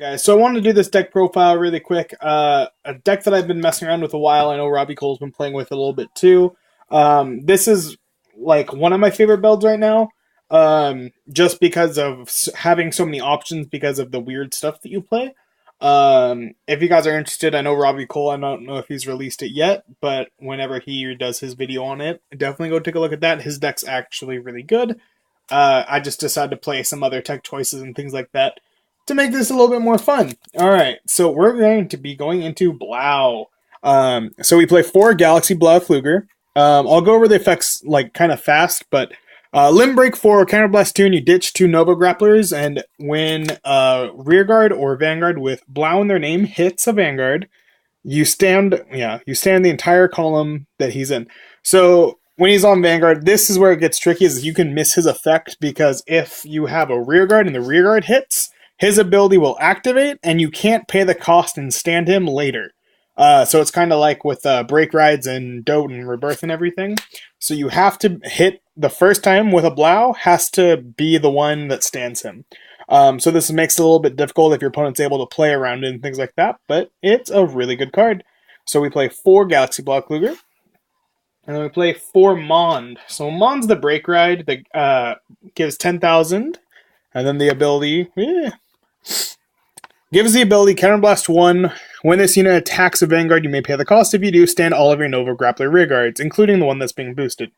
Guys, so I wanted to do this deck profile really quick. A deck that I've been messing around with a while. I know Robbie Cole's been playing with a little bit too. This is like one of my favorite builds right now. Just because of having so many options because of the weird stuff that you play. If you guys are interested, I know Robbie Cole. I don't know if he's released it yet, but whenever he does his video on it, definitely go take a look at that. His deck's actually really good. I just decided to play some other tech choices and things like that to make this a little bit more fun. All right, so we're going to be going into Blau. So we play 4 Galaxy Blaukluger. I'll go over the effects like kind of fast, but Limb Break 4, Counterblast 2, and you ditch 2 Nova Grapplers, and when Rearguard or Vanguard with Blau in their name hits a Vanguard, you stand the entire column that he's in. So when he's on Vanguard, this is where it gets tricky, is you can miss his effect, because if you have a Rearguard and the Rearguard hits, his ability will activate, and you can't pay the cost and stand him later. So it's kind of like with Break Rides and Dote and Rebirth and everything. So you have to hit the first time with a Blau, has to be the one that stands him. So this makes it a little bit difficult if your opponent's able to play around it and things like that, but it's a really good card. So we play 4 Galaxy Blaukluger, and then we play 4 Mond. So Mond's the Break Ride that gives 10,000, and then the ability... gives the ability Counterblast 1. When this unit attacks a Vanguard, you may pay the cost. If you do, stand all of your Nova Grappler Rearguards, including the one that's being boosted.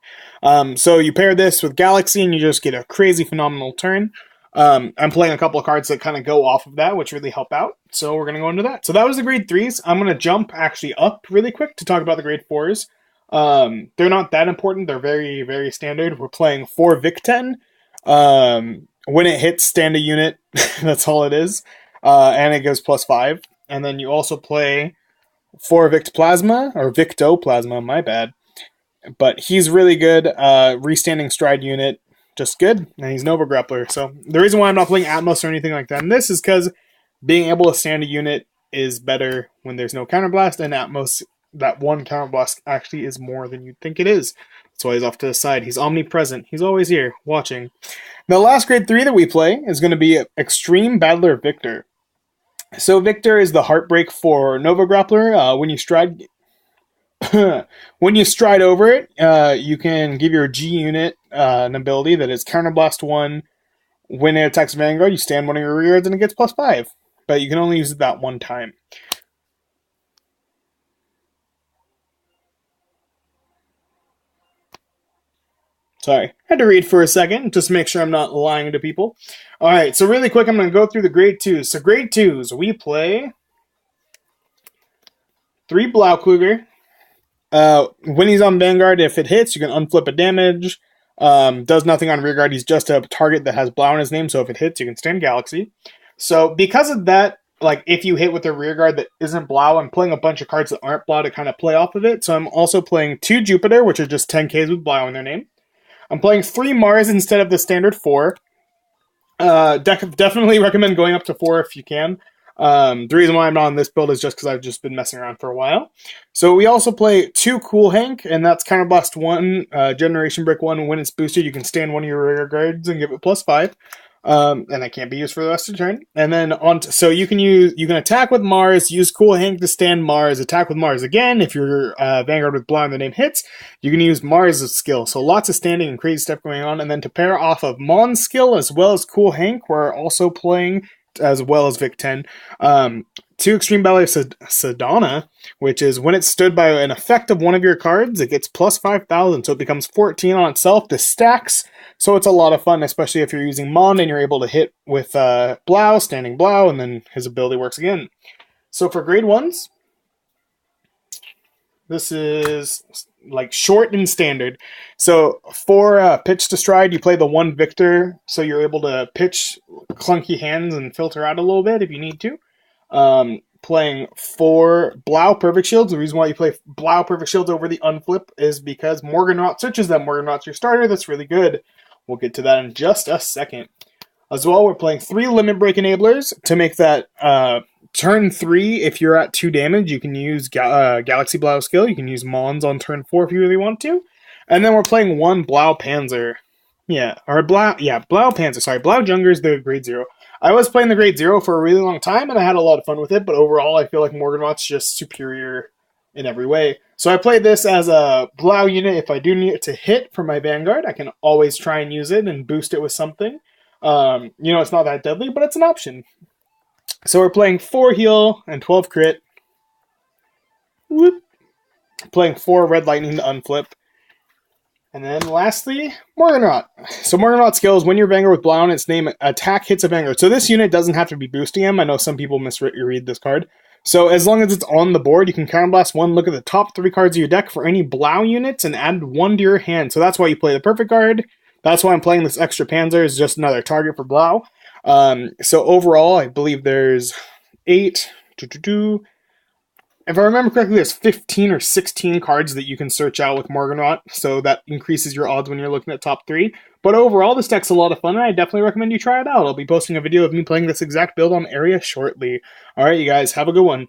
So you pair this with Galaxy, and you just get a crazy phenomenal turn. I'm playing a couple of cards that kind of go off of that, which really help out. So we're going to go into that. So that was the grade 3s. I'm going to jump actually up really quick to talk about the grade 4s. They're not that important. They're very, very standard. We're playing 4 Vic-10. When it hits, stand a unit. That's all it is. And it goes +5. And then you also play 4 Vict Plasma, or Victo Plasma, my bad. But he's really good. Restanding Stride unit, just good. And he's Nova Grappler. So the reason why I'm not playing Atmos or anything like that in this is because being able to stand a unit is better when there's no Counterblast, and Atmos, that one Counterblast actually is more than you'd think it is. That's why he's off to the side. He's omnipresent. He's always here, watching. The last grade 3 that we play is going to be Extreme Battler Victor. So Victor is the Heartbreak for Nova Grappler. When you stride over it, you can give your G unit an ability that is Counterblast 1. When it attacks Vanguard, you stand one of your rearguards and it gets +5. But you can only use it that one time. Sorry, I had to read for a second, just to make sure I'm not lying to people. Alright, so really quick, I'm going to go through the grade 2s. So grade 2s, we play 3 Blaukluger. When he's on Vanguard, if it hits, you can unflip a damage. Does nothing on Rearguard, he's just a target that has Blau in his name, so if it hits, you can stand Galaxy. So because of that, like if you hit with a Rearguard that isn't Blau, I'm playing a bunch of cards that aren't Blau to kind of play off of it. So I'm also playing 2 Jupiter, which are just 10Ks with Blau in their name. I'm playing 3 Mars instead of the standard 4. Definitely recommend going up to 4 if you can. The reason why I'm not on this build is just because I've just been messing around for a while. So we also play 2 Cool Hank, and that's Counterblast 1, Generation Break 1. When it's boosted, you can stand one of your rear guards and give it +5. And that can't be used for the rest of the turn. And then so you can attack with Mars, use Cool Hank to stand Mars, attack with Mars again. If your Vanguard with Blau in the name hits, you can use Mars' skill. So lots of standing and crazy stuff going on. And then to pair off of Mon's skill as well as Cool Hank, we're also playing as well as Vic-10. 2 Extreme Ballet Sedona, which is when it's stood by an effect of one of your cards, it gets +5,000, so it becomes 14 on itself. This stacks, so it's a lot of fun, especially if you're using Mon and you're able to hit with Blau, standing Blau, and then his ability works again. So for grade 1s, this is like short and standard. So for pitch to stride, you play the 1 Victor, so you're able to pitch clunky hands and filter out a little bit if you need to. Playing 4 Blau Perfect Shields. The reason why you play Blau Perfect Shields over the unflip is because Morganrot switches them. Morganrot's your starter. That's really good. We'll get to that in just a second. As well, we're playing 3 Limit Break Enablers to make that turn 3. If you're at 2 damage, you can use Galaxy Blau skill. You can use Mons on turn 4 if you really want to. And then we're playing 1 Blau Panzer. Blau Panzer. Sorry, Blau Junger is the grade 0. I was playing the Grade Zero for a really long time, and I had a lot of fun with it, but overall, I feel like Morganrot's just superior in every way. So I played this as a Blau unit. If I do need it to hit for my Vanguard, I can always try and use it and boost it with something. It's not that deadly, but it's an option. So we're playing 4 heal and 12 crit. Whoop. Playing 4 red lightning to unflip. And then lastly, Morganrot. So Morganrot skills, when your Vanguard with Blau on its name, attack hits a Vanguard. So this unit doesn't have to be boosting him. I know some people misread this card. So as long as it's on the board, you can counterblast 1, look at the top 3 cards of your deck for any Blau units, and add 1 to your hand. So that's why you play the perfect card. That's why I'm playing this extra Panzer, is just another target for Blau. So overall, I believe there's 8, if I remember correctly, there's 15 or 16 cards that you can search out with Morganrot, so that increases your odds when you're looking at top 3. But overall, this deck's a lot of fun, and I definitely recommend you try it out. I'll be posting a video of me playing this exact build on Area shortly. Alright, you guys, have a good one.